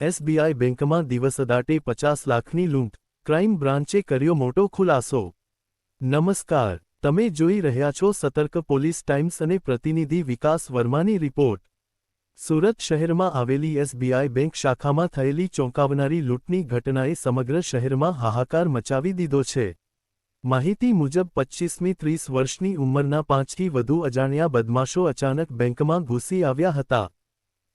SBI બેંકમાં દિવસદાટે 50 લાખની લૂંટ, ક્રાઇમ બ્રાન્ચે કર્યો મોટો ખુલાસો। નમસ્કાર, તમે જોઈ રહ્યા છો સતર્ક પોલીસ ટાઈમ્સ અને પ્રતિનિધિ વિકાસ વર્માની રિપોર્ટ। સુરત શહેરમાં આવેલી એસબીઆઈ બેંક શાખામાં થયેલી ચોંકાવનારી લૂંટની ઘટનાએ સમગ્ર શહેરમાં હાહાકાર મચાવી દીધો છે। માહિતી મુજબ 25મી 30 વર્ષની ઉંમરના 5થી વધુ અજાણ્યા બદમાશો અચાનક બેંકમાં ઘૂસી આવ્યા હતા।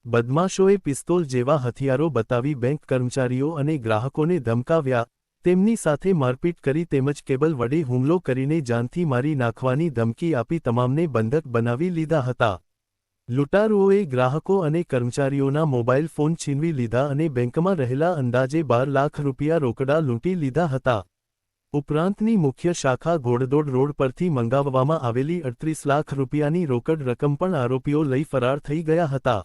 બદમાશોએ પિસ્તોલ જેવા હથિયારો બતાવી બેંક કર્મચારીઓ અને ગ્રાહકોને ધમકાવ્યા, તેમની સાથે મારપીટ કરી તેમજ કેબલ વડે હુમલો કરીને જાનથી મારી નાખવાની ધમકી આપી તમામને બંધક બનાવી લીધા હતા। લૂંટારુઓએ ગ્રાહકો અને કર્મચારીઓના મોબાઈલ ફોન છીનવી લીધા અને બેંકમાં રહેલા અંદાજે 12 લાખ રૂપિયા રોકડા લૂંટી લીધા હતા। ઉપરાંતની મુખ્ય શાખા ઘોડદોડ રોડ પરથી મંગાવવામાં આવેલી 38 લાખ રૂપિયાની રોકડ રકમ પણ આરોપીઓ લઈ ફરાર થઈ ગયા હતા।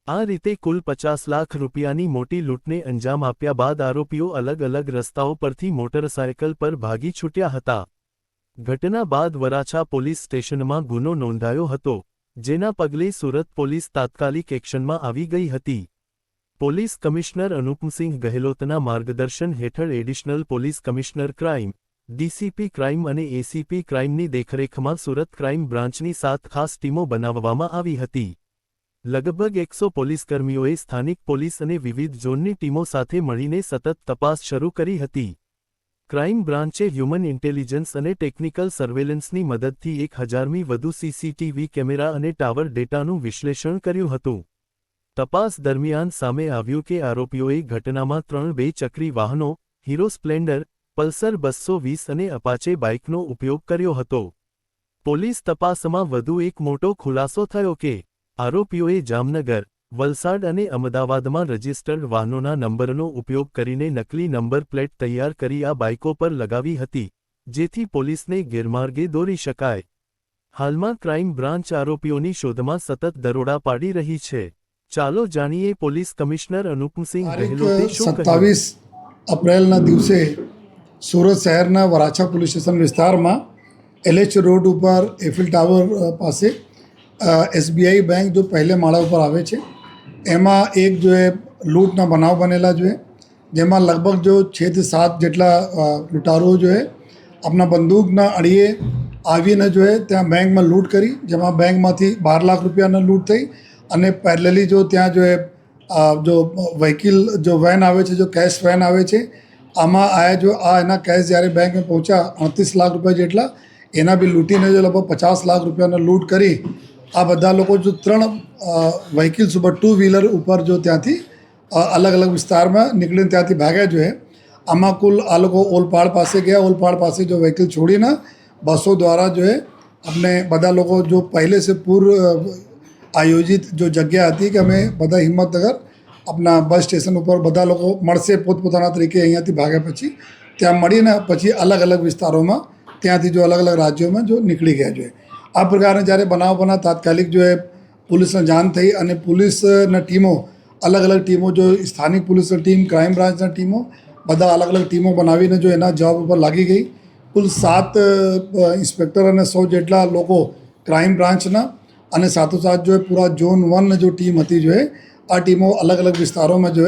આ રીતે કુલ 50 લાખ રૂપિયાની મોટી લૂંટને અંજામ આપ્યા બાદ આરોપીઓ અલગ અલગ રસ્તાઓ પરથી મોટરસાયકલ પર ભાગી છૂટ્યા હતા। ઘટના બાદ વરાછા પોલીસ સ્ટેશનમાં ગુનો નોંધાયો હતો, જેના પગલે સુરત પોલીસ તાત્કાલિક એક્શનમાં આવી ગઈ હતી। પોલીસ કમિશનર અનુપસિંહ ગહેલોતના માર્ગદર્શન હેઠળ additional police commissioner crime, DCP crime અને એસીપી ક્રાઇમની દેખરેખમાં સુરત ક્રાઇમ બ્રાન્ચની 7 ખાસ ટીમો બનાવવામાં આવી હતી। લગભગ 100 પોલીસકર્મીઓએ સ્થાનિક પોલીસ અને વિવિધ ઝોનની ટીમો સાથે મળીને સતત તપાસ શરૂ કરી હતી। ક્રાઇમ બ્રાન્ચે હ્યુમન ઇન્ટેલિજન્સ અને ટેકનિકલ સર્વેલન્સની મદદથી 1000મી વધુ સીસીટીવી કેમેરા અને ટાવર ડેટાનું વિશ્લેષણ કર્યું હતું। તપાસ દરમિયાન સામે આવ્યું કે આરોપીઓએ ઘટનામાં 3 2-ચક્રી વાહનો, હીરો સ્પ્લેન્ડર, પલ્સર 220 અને અપાચે બાઇકનો ઉપયોગ કર્યો હતો। પોલીસ તપાસમાં વધુ એક મોટો ખુલાસો થયો કે આરોપીઓએ જામનગર, વલસાડ અને અમદાવાદમાં રજિસ્ટર્ડ વાહનોના નંબરનો ઉપયોગ કરીને નકલી નંબર પ્લેટ તૈયાર કરી આ બાઇકો પર લગાવી હતી, જેથી પોલીસને ગેરમાર્ગે દોરી શકાય। હાલમાં ક્રાઇમ બ્રાન્ચ આરોપીઓની શોધમાં સતત દરોડા પાડી રહી છે। ચાલો જાણીએ પોલીસ કમિશનર અનુપસિંહ ગહેલોતે શું કહ્યું। 27 એપ્રિલના દિવસે સુરત શહેરના વરાછા પોલીસ સ્ટેશન વિસ્તારમાં LH રોડ ઉપર એફિલ ટાવર પાસે એસબીઆઈ બેંક જો પહેલે માળા ઉપર આવે છે, એમાં એક જો એ લૂંટના બનાવ બનેલા જો જેમાં લગભગ જો 6 થી 7 જેટલા લૂંટારુઓ જો આપણા બંદૂકના અડીએ આવીને જો ત્યાં બેંકમાં લૂંટ કરી, જેમાં બેંકમાંથી 12 લાખ રૂપિયાના લૂંટ થઈ અને પેરેલલી જો ત્યાં જો વ્હીકલ જો વેન આવે છે, જો કેશ વેન આવે છે, આમાં આયા જો એના કેશ જ્યારે બેંકમાં પહોંચ્યા 38 લાખ રૂપિયા જેટલા, એના બી લૂંટીને જો લગભગ 50 લાખ રૂપિયાના લૂંટ કરી આ બધા લોકો જો 3 વ્હીકલ્સ ઉપર 2 વ્હીલર ઉપર જો ત્યાંથી અલગ અલગ વિસ્તારમાં નીકળીને ત્યાંથી ભાગ્યા જો આમાં કુલ આ લોકો ઓલપાડ પાસે ગયા, ઓલપાડ પાસે જો વ્હીકલ છોડીને બસો દ્વારા જો આપણે બધા લોકો જો પહેલે સે પૂર્વ આયોજિત જો જગ્યા હતી કે અમે બધા હિંમતનગર આપણા બસ સ્ટેશન ઉપર બધા લોકો મળશે પોતપોતાના તરીકે અહીંયાથી ભાગ્યા પછી ત્યાં મળીને પછી અલગ અલગ વિસ્તારોમાં ત્યાંથી જો અલગ અલગ રાજ્યોમાં જો નીકળી ગયા જોઈએ। આ પ્રકારે જ્યારે બનાવ તાત્કાલિક જો પોલીસને જાણ થઈ અને પોલીસના ટીમો અલગ અલગ ટીમો જો સ્થાનિક પોલીસની ટીમ, ક્રાઇમ બ્રાન્ચના ટીમો બધા અલગ અલગ ટીમો બનાવીને જો એના જવાબ ઉપર લાગી ગઈ। કુલ 7 ઇન્સ્પેક્ટર અને 100 જેટલા લોકો ક્રાઇમ બ્રાન્ચના અને સાથોસાથ જો પૂરા ઝોન 1 જો ટીમ હતી જો આ ટીમો અલગ અલગ વિસ્તારોમાં જો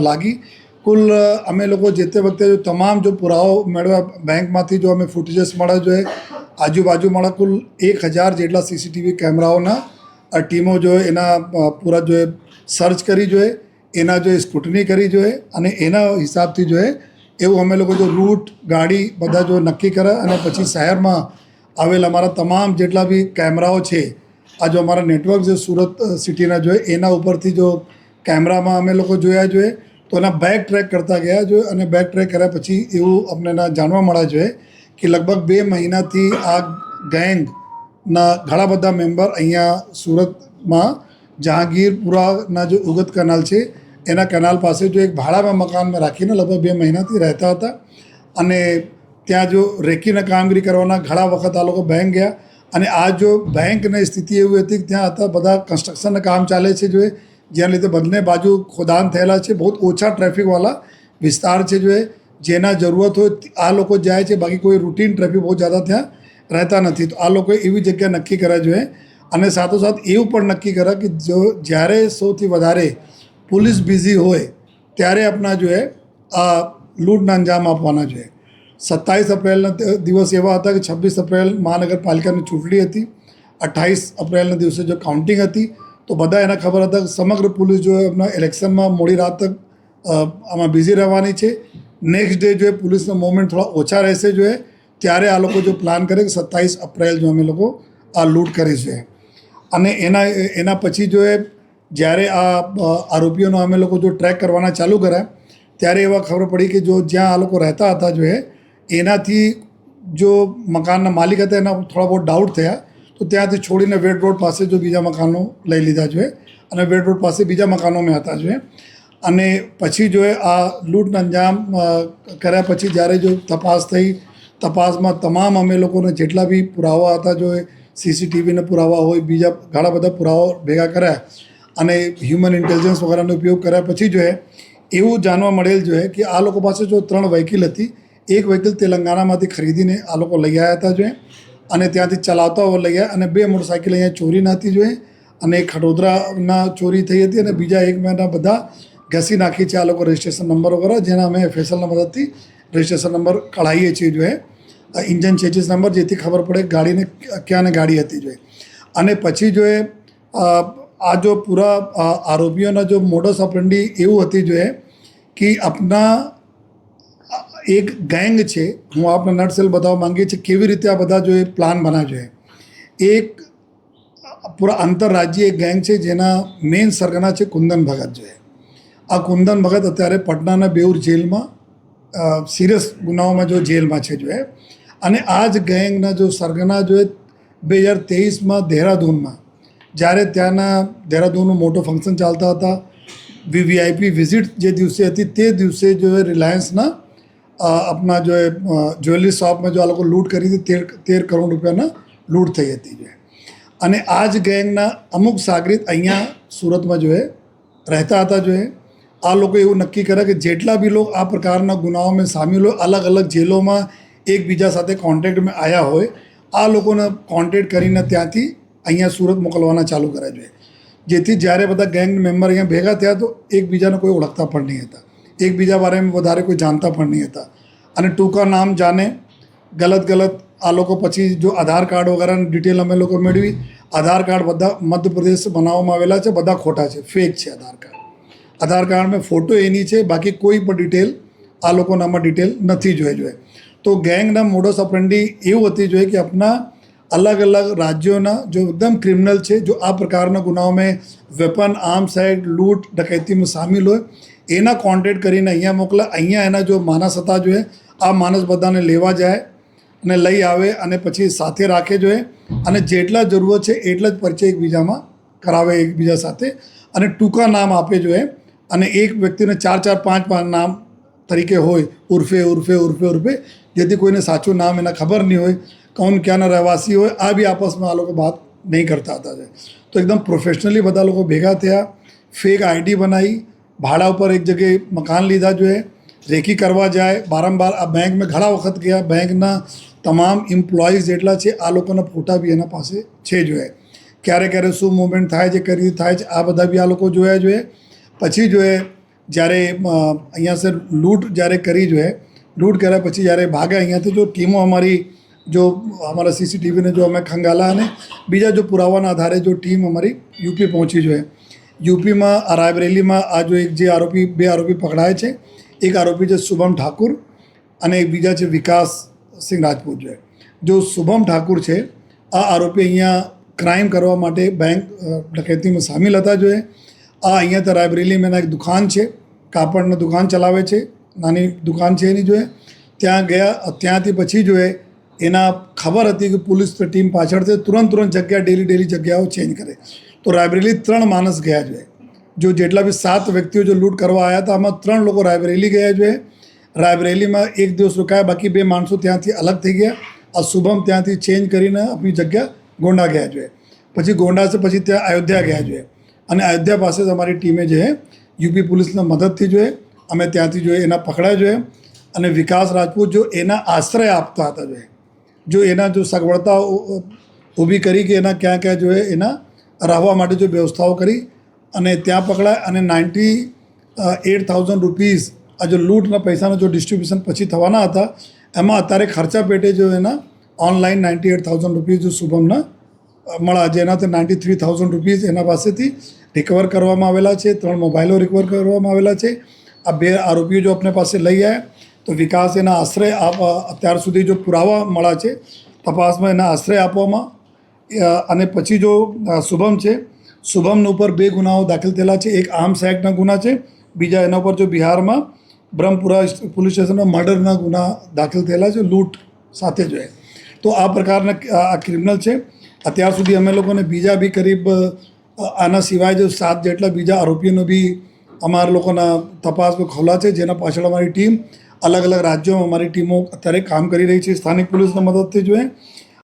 લાગી। કુલ અમે લોકો જે તે વખતે જો તમામ જો પુરાવો મેળવ્યા બેંકમાંથી જો અમે ફૂટેજીસ મળ્યા જો આજુબાજુમાં કુલ 1000 જેટલા સીસીટીવી કેમેરાઓના ટીમો જો એના પૂરા જો સર્ચ કરી જો એના જો સ્ક્રુટની કરી જો અને એના હિસાબથી જો એવું અમે લોકો જો રૂટ ગાડી બધા જો નક્કી કરે અને પછી શહેરમાં આવેલા અમારા તમામ જેટલા બી કેમેરાઓ છે, આ જો અમારા નેટવર્ક જે સુરત સિટીના જો એના ઉપરથી જો કેમેરામાં અમે લોકો જોયા જોઈએ તો એના બેક ટ્રેક કરતા ગયા જો અને બેક ટ્રેક કર્યા પછી એવું અમને જાણવા મળ્યા જોઈએ કે લગભગ 2 મહિનાથી આ ગેંગના ઘણા બધા મેમ્બર અહીંયા સુરતમાં જહાંગીરપુરાના જો ઉગત કેનાલ છે એના કેનાલ પાસે જો એક ભાડામાં મકાનમાં રાખીને લગભગ 2 મહિનાથી રહેતા હતા અને ત્યાં જો રેકીને કામગીરી કરવાના ઘણા વખત આ લોકો બેંક ગયા અને આ જો બેંકની સ્થિતિ એવી હતી કે ત્યાં હતા બધા કન્સ્ટ્રક્શનના કામ ચાલે છે જો જેના લીધે બંને બાજુ ખોદાણ થયેલા છે, બહુ ઓછા ટ્રાફિકવાળા વિસ્તાર છે જો જેના જરૂરત હોય આ લોકો જાય છે, બાકી કોઈ રૂટીન ટ્રાફિક બહુ જ્યાદા ત્યાં રહેતા નથી। તો આ લોકોએ એવી જગ્યા નક્કી કર્યા જોઈએ અને સાથોસાથ એવું પણ નક્કી કર્યા કે જો જ્યારે સૌથી વધારે પોલીસ બિઝી હોય ત્યારે આપણા જો આ લૂંટના અંજામ આપવાના જોઈએ. 27 એપ્રિલના દિવસ એવા હતા કે 26 એપ્રિલ મહાનગરપાલિકાની ચૂંટણી હતી, 28 એપ્રિલના દિવસે જો કાઉન્ટિંગ હતી, તો બધા એના ખબર હતા કે સમગ્ર પોલીસ જો એમના ઇલેક્શનમાં મોડી રાત તક આમાં બિઝી રહેવાની છે. નેક્સ્ટ ડે જો પોલીસના મૂવમેન્ટ થોડા ઓછા રહેશે જોઈએ, ત્યારે આ લોકો જો પ્લાન કરે કે 27 એપ્રિલ જો અમે લોકો આ લૂંટ કરીશું. અને એના પછી જો જ્યારે આ આરોપીઓનો અમે લોકો જો ટ્રેક કરવાના ચાલુ કર્યા, ત્યારે એવા ખબર પડી કે જો જ્યાં આ લોકો રહેતા હતા જો એનાથી જો મકાનના માલિક હતા એના થોડા બહુ ડાઉટ થયા, તો ત્યાંથી છોડીને વેડ રોડ પાસે જો બીજા મકાનો લઈ લીધા જોઈએ અને વેડ રોડ પાસે બીજા મકાનોમાં હતા જોઈએ. અને પછી જો આ લૂંટનો અંજામ કર્યા પછી જ્યારે જો તપાસ થઈ, તપાસમાં તમામ અમે લોકોને જેટલા બી પુરાવા હતા જો સીસીટીવીના પુરાવા હોય, બીજા ઘણા બધા પુરાવા ભેગા કર્યા અને હ્યુમન ઇન્ટેલિજન્સ વગેરેનો ઉપયોગ કર્યા પછી જો એવું જાણવા મળેલ જોઈએ કે આ લોકો પાસે જો 3 વ્હીકલ હતી. એક વ્હીકલ તેલંગાણામાંથી ખરીદીને આ લોકો લઈ આવ્યા હતા જોઈએ અને ત્યાંથી ચલાવતા લઈ આવ્યા, અને 2 મોટરસાઇકલ અહીંયા ચોરી નથી જોઈએ અને એક ખડોદરાના ચોરી થઈ હતી અને બીજા એક મહિના બધા ઘસી નાખી છે આ લોકો રજિસ્ટ્રેશન નંબર વગેરે, જેના અમે એફએસએલના મદદથી રજિસ્ટ્રેશન નંબર કઢાવીએ છીએ જોઈએ, ઇન્જન ચેચિસ નંબર, જેથી ખબર પડે ગાડીને ક્યાં ને ગાડી હતી જોઈએ. અને પછી જો આ જો પૂરા આરોપીઓના જો મોડસ ઓપરેન્ડી એવું હતી જોઈએ કે આપના એક ગેંગ છે. હું આપને નટસેલ બતાવવા માંગીએ છીએ કેવી રીતે આ બધા જો પ્લાન બનાવ્યો જોઈએ. એક પૂરા આંતરરાજ્ય એક ગેંગ છે જેના મેઇન સરગના છે કુંદન ભગત જોઈએ. આ કુંદન ભગત અત્યારે પટનાના બેઉર જેલમાં સિરિયસ ગુનાઓમાં જો જેલમાં છે જોઈએ. અને આ જ ગેંગના જો સરગના જો 2023માં દેહરાદૂનમાં, જ્યારે ત્યાંના દેહરાદૂનનું મોટો ફંક્શન ચાલતા હતા, વીવીઆઈપી વિઝિટ જે દિવસે હતી તે દિવસે જો રિલાયન્સના આપણા જો જ્વેલરી શોપમાં જો આ લોકો લૂંટ કરી હતી, 13 કરોડ રૂપિયાના લૂંટ થઈ હતી જોઈએ. અને આ જ ગેંગના અમુક સાગરીત અહીંયા સુરતમાં જો રહેતા હતા જોઈએ. આ લોકો એવું નક્કી કરે કે જેટલા બી લોકો આ પ્રકારના ગુનાઓમાં સામેલ હોય, અલગ અલગ જેલોમાં એકબીજા સાથે કોન્ટેક્ટમાં આવ્યા હોય, આ લોકોને કોન્ટેક્ટ કરીને ત્યાંથી અહીંયા સુરત મોકલવાના ચાલુ કર્યા જોઈએ. જેથી જ્યારે બધા ગેંગ મેમ્બર અહીંયા ભેગા થયા તો એકબીજાને કોઈ ઓળખતા પણ નહીં હતા, એકબીજા બારેમાં વધારે કોઈ જાણતા પણ નહીં હતા. અને ટૂંકા નામ જાણે ગલત આ લોકો પછી જો આધાર કાર્ડ વગેરેની ડિટેલ અમે લોકો મેળવી. આધાર કાર્ડ બધા મધ્યપ્રદેશ બનાવવામાં આવેલા છે, બધા ખોટા છે, ફેક છે આધાર કાર્ડ. આધાર કાર્ડમાં ફોટો એની છે, બાકી કોઈ પણ ડિટેલ આ લોકોનામાં ડિટેલ નથી જોઈએ. તો ગેંગના મોડસ ઓપરેન્ડી એવું હતી જોઈએ કે આપણા અલગ અલગ રાજ્યોના જો એકદમ ક્રિમિનલ છે, જો આ પ્રકારના ગુનાઓમાં વેપન, આર્મ્સ એક્ટ, લૂંટ, ડકૈતીમાં સામેલ હોય, એના કોન્ટેક્ટ કરીને અહીંયા મોકલે. અહીંયા એના જો માણસ હતા જોઈએ, આ માણસ બધાને લેવા જાય અને લઈ આવે અને પછી સાથે રાખે જોઈએ અને જેટલા જરૂરત છે એટલા જ પરિચય એકબીજામાં કરાવે એકબીજા સાથે અને ટૂંકા નામ આપે જોઈએ. અને એક વ્યક્તિને 4, 5 નામ તરીકે હોય, ઉર્ફે, જેથી કોઈને સાચું નામ એના ખબર નહીં હોય, કોણ ક્યાંના રહેવાસી હોય, આ બી આપસમાં આ લોકો વાત નહીં કરતા હતા. તો એકદમ પ્રોફેશનલી બધા લોકો ભેગા થયા, ફેક આઈડી બનાવી, ભાડા ઉપર એક જગ્યાએ મકાન લીધા જોઈએ, રેકી કરવા જાય, બારંબાર આ બેંકમાં ઘણા વખત ગયા, બેંકના તમામ એમ્પ્લોઈઝ જેટલા છે આ લોકોના ફોટા બી એના પાસે છે જોઈએ. ક્યારે શું મુવમેન્ટ થાય છે, કઈ રીતે થાય છે, આ બધા બી આ લોકો જોયા જોઈએ. પછી જોઈએ જ્યારે અહીંયા સે લૂંટ જ્યારે કરી જોઈએ, લૂંટ કર્યા પછી જ્યારે ભાગે અહીંયાથી જો ટીમો અમારી જો અમારા સીસીટીવીને જો અમે ખંગાલા અને બીજા જો પુરાવાના આધારે જો ટીમ અમારી યુપી પહોંચી જોઈએ. યુપીમાં આ રાયબરેલીમાં આ જો એક જે આરોપી 2 આરોપી પકડાય છે, એક આરોપી છે શુભમ ઠાકુર અને એક બીજા છે વિકાસ સિંહ રાજપૂત જોઈએ. જો શુભમ ઠાકુર છે આ આરોપી અહીંયા ક્રાઇમ કરવા માટે બેંક ડકૈતીમાં સામેલ હતા જોઈએ. આ અહીંયા તો રાયબરેલીમાં એના એક દુકાન છે, કાપડની દુકાન ચલાવે છે, નાની દુકાન છે એની જોઈએ. ત્યાં ગયા, ત્યાંથી પછી જોઈએ એના ખબર હતી કે પોલીસ ટીમ પાછળ છે, તુરંત જગ્યા ડેલી જગ્યાઓ ચેન્જ કરે. તો રાયબરેલી 3 માણસ ગયા જોઈએ. જો જેટલા બી 7 વ્યક્તિઓ જો લૂંટ કરવા આવ્યા હતા, આમાં 3 લોકો રાયબરેલી ગયા જોઈએ. રાયબરેલીમાં 1 દિવસ રોકાયા, બાકી 2 માણસો ત્યાંથી અલગ થઈ ગયા. આ શુભમ ત્યાંથી ચેન્જ કરીને આપણી જગ્યા ગોંડા ગયા જોઈએ. પછી ગોંડા છે પછી ત્યાં અયોધ્યા ગયા જોઈએ અને અયોધ્યા પાસે જ અમારી ટીમે જે યુપી પોલીસના મદદથી જોઈએ અમે ત્યાંથી જોઈએ એના પકડાયા જોઈએ. અને વિકાસ રાજપૂત જો એના આશ્રય આપતા હતા જોઈએ, જો એના જો સગવડતા ઊભી કરી કે એના ક્યાં જોઈએ એના રહેવા માટે જો વ્યવસ્થાઓ કરી અને ત્યાં પકડાય. અને ₹8,000 આ જો લૂંટના પૈસાનો જો ડિસ્ટ્રીબ્યુશન પછી થવાના હતા એમાં અત્યારે ખર્ચા પેટે જો એના ઓનલાઈન ₹98,000 જો શુભમને મળ્યા, જેનાથી ₹93,000 એના પાસેથી રિકવર કરવામાં આવેલા છે. 3 મોબાઈલો રિકવર કરવામાં આવેલા છે. આ 2 આરોપીઓ જો આપણે પાસે લઈ આવ્યા તો વિકાસ એના આશ્રય અત્યાર સુધી જો પુરાવા મળ્યા છે તપાસમાં એના આશ્રય આપવામાં અને પછી જો શુભમ છે, શુભમના ઉપર 2 ગુનાઓ દાખલ થયેલા છે. એક આર્મ્સ એક્ટના ગુના છે, બીજા એના ઉપર જો બિહારમાં બ્રહ્મપુરા પોલીસ સ્ટેશનમાં મર્ડરના ગુના દાખલ થયેલા છે લૂંટ સાથે જો. તો આ પ્રકારના આ ક્રિમિનલ છે. અત્યાર સુધી અમે લોકોને બીજા બી કરીબ આના સિવાય જો 7 જેટલા બીજા આરોપીઓનો બી અમારા લોકોના તપાસમાં ખોલા છે, જેના પાછળ અમારી ટીમ અલગ અલગ રાજ્યોમાં અમારી ટીમો અત્યારે કામ કરી રહી છે સ્થાનિક પોલીસના મદદથી જોઈએ.